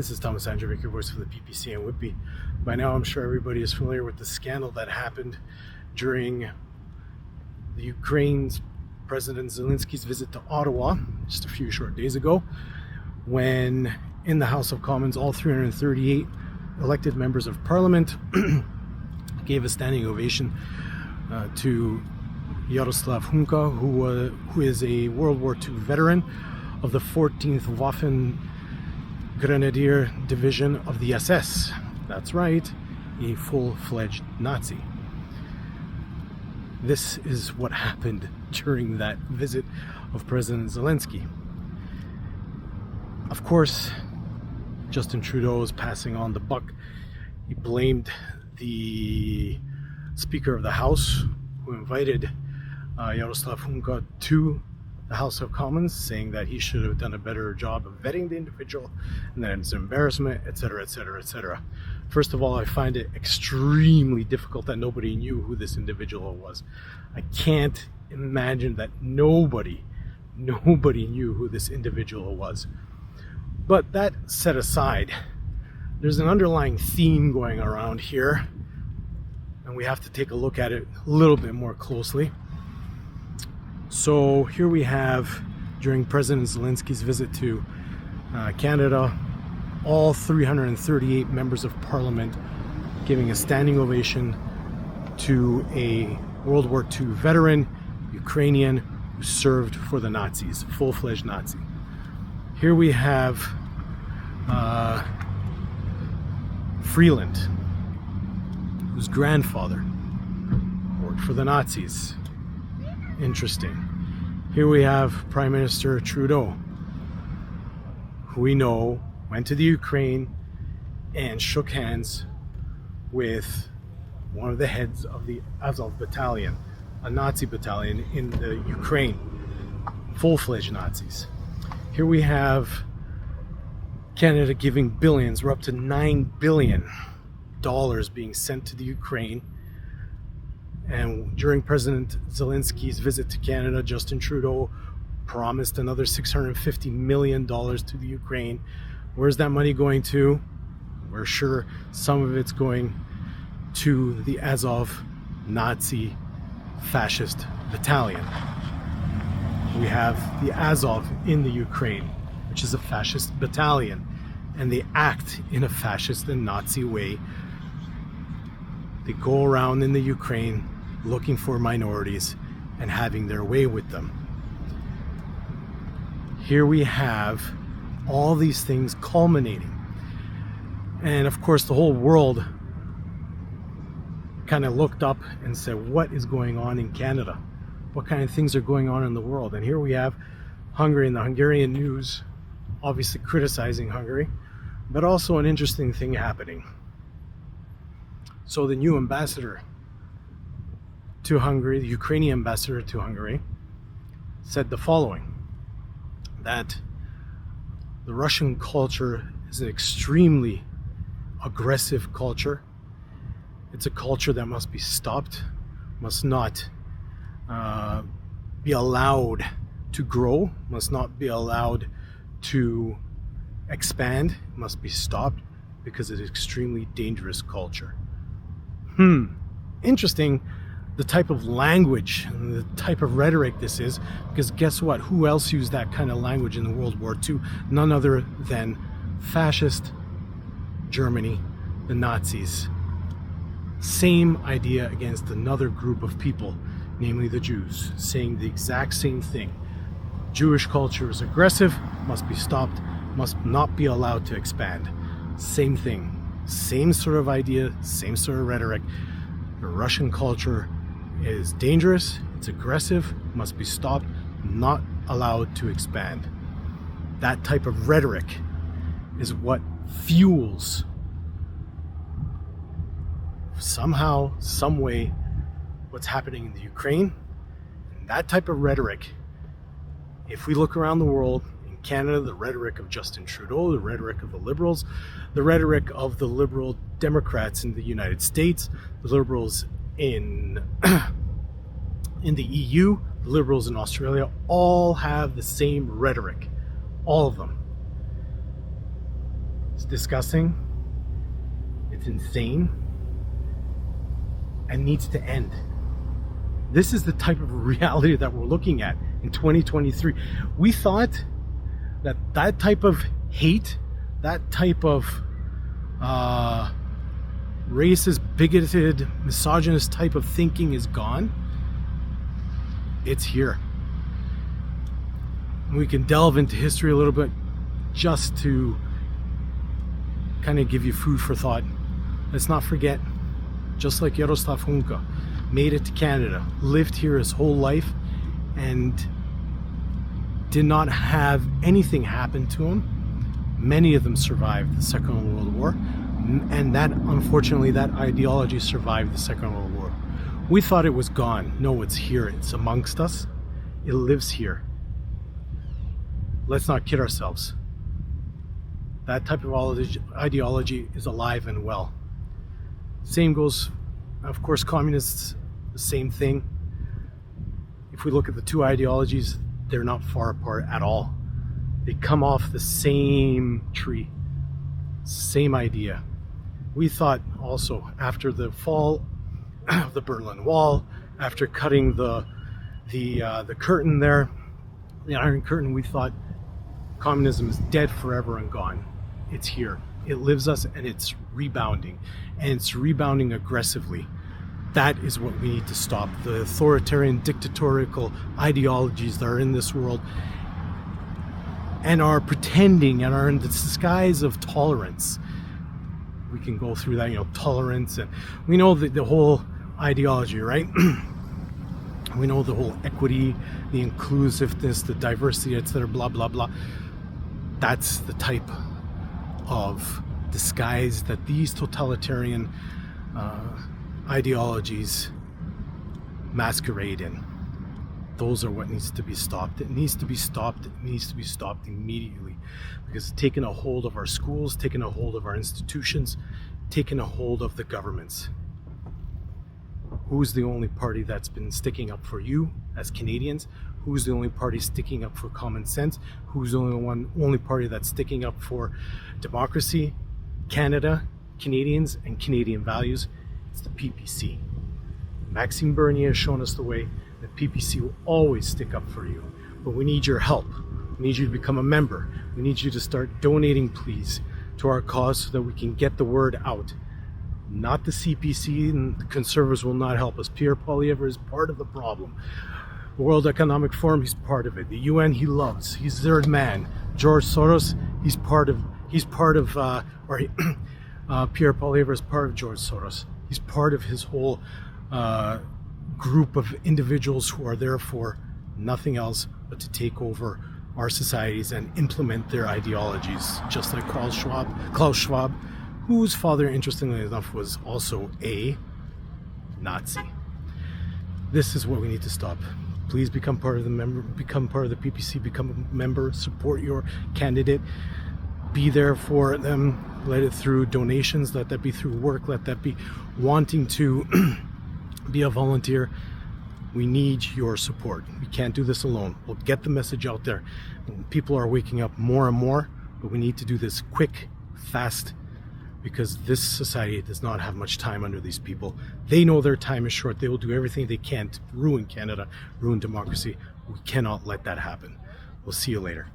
This is Thomas Andrevic, your voice for the PPC and Whitby. By now, I'm sure everybody is familiar with the scandal that happened during the Ukraine's President Zelensky's visit to Ottawa just a few short days ago, when in the House of Commons, all 338 elected members of Parliament gave a standing ovation to Yaroslav Hunka, who is a World War II veteran of the 14th Waffen Grenadier Division of the SS. That's right, a full-fledged Nazi. This is what happened during that visit of President Zelensky. Of course, Justin Trudeau is passing on the buck. He blamed the Speaker of the House, who invited Yaroslav Hunka to the House of Commons, saying that he should have done a better job of vetting the individual and that it's an embarrassment, etc., etc., etc. First of all, I find it extremely difficult that nobody knew who this individual was. I can't imagine that nobody knew who this individual was. But that set aside, there's an underlying theme going around here, and we have to take a look at it a little bit more closely. So here we have, during President Zelensky's visit to Canada, all 338 members of Parliament giving a standing ovation to a World War II veteran, Ukrainian, who served for the Nazis, full-fledged Nazi. Here we have Freeland, whose grandfather worked for the Nazis. Interesting. Here we have Prime Minister Trudeau, who we know went to the Ukraine and shook hands with one of the heads of the Azov battalion, a Nazi battalion in the Ukraine, full-fledged Nazis. Here we have Canada giving billions, we're up to $9 billion being sent to the Ukraine. And during President Zelensky's visit to Canada, Justin Trudeau promised another $650 million to the Ukraine. Where's that money going to? We're sure some of it's going to the Azov Nazi fascist battalion. We have the Azov in the Ukraine, which is a fascist battalion, and they act in a fascist and Nazi way. They go around in the Ukraine looking for minorities and having their way with them. Here we have all these things culminating. And of course, the whole world kind of looked up and said, what is going on in Canada? What kind of things are going on in the world? And here we have Hungary and the Hungarian news obviously criticizing Hungary, but also an interesting thing happening. So the new ambassador to Hungary, the Ukrainian ambassador to Hungary, said the following, that the Russian culture is an extremely aggressive culture. It's a culture that must be stopped, must not be allowed to grow, must not be allowed to expand, must be stopped because it's an extremely dangerous culture. Interesting the type of language and the type of rhetoric this is, because guess what? Who else used that kind of language in World War II? None other than fascist Germany, the Nazis. Same idea against another group of people, namely the Jews, saying the exact same thing. Jewish culture is aggressive, must be stopped, must not be allowed to expand. Same thing. Same sort of idea, same sort of rhetoric. The Russian culture is dangerous, it's aggressive, must be stopped, not allowed to expand. That type of rhetoric is what fuels, somehow, some way, what's happening in the Ukraine. And that type of rhetoric, if we look around the world, in Canada, the rhetoric of Justin Trudeau, the rhetoric of the Liberals, the rhetoric of the Liberal Democrats in the United States, the Liberals in the EU, the Liberals in Australia, all have the same rhetoric. All of them. It's disgusting. It's insane. And needs to end. This is the type of reality that we're looking at in 2023. We thought that that type of hate, that type of racist, bigoted, misogynist type of thinking is gone. It's here. We can delve into history a little bit just to kind of give you food for thought. Let's not forget, just like Yaroslav Hunka made it to Canada, lived here his whole life, and did not have anything happen to him. Many of them survived the Second World War, and that, unfortunately, that ideology survived the Second World War. We thought it was gone. No, it's here. It's amongst us. It lives here. Let's not kid ourselves. That type of ideology is alive and well. Same goes, of course, communists, the same thing. If we look at the two ideologies, they're not far apart at all. They come off the same tree, same idea. We thought also, after the fall of the Berlin Wall, after cutting the curtain there, the Iron Curtain, we thought communism is dead forever and gone. It's here. It lives us, and it's rebounding, and it's rebounding aggressively. That is what we need to stop. The authoritarian, dictatorial ideologies that are in this world and are pretending and are in the disguise of tolerance. We can go through that, tolerance, and we know the whole ideology, right? We know the whole equity, the inclusiveness, the diversity, etc., blah, blah, blah. That's the type of disguise that these totalitarian ideologies masquerade in. Those are what needs to be stopped. It needs to be stopped. It needs to be stopped immediately, because it's taken a hold of our schools, taken a hold of our institutions, taken a hold of the governments. Who's the only party that's been sticking up for you as Canadians? Who's the only party sticking up for common sense? Who's the only party that's sticking up for democracy, Canada, Canadians, and Canadian values? It's the PPC. Maxime Bernier has shown us the way. The PPC will always stick up for you. But we need your help. We need you to become a member. We need you to start donating, please, to our cause so that we can get the word out. Not the CPC, and the Conservatives will not help us. Pierre Poilievre is part of the problem. The World Economic Forum, he's part of it. The UN, he loves. He's their man. George Soros, Pierre Poilievre is part of George Soros. He's part of his whole group of individuals who are there for nothing else but to take over our societies and implement their ideologies, just like Klaus Schwab, whose father, interestingly enough, was also a Nazi. This is what we need to stop. Please become part of the PPC, become a member, support your candidate, be there for them, let it through donations, let that be through work, let that be wanting to be a volunteer. We need your support. We can't do this alone. We'll get the message out there. People are waking up more and more, but we need to do this quick, fast, because this society does not have much time under these people. They know their time is short. They will do everything they can to ruin Canada, ruin democracy. We cannot let that happen. We'll see you later.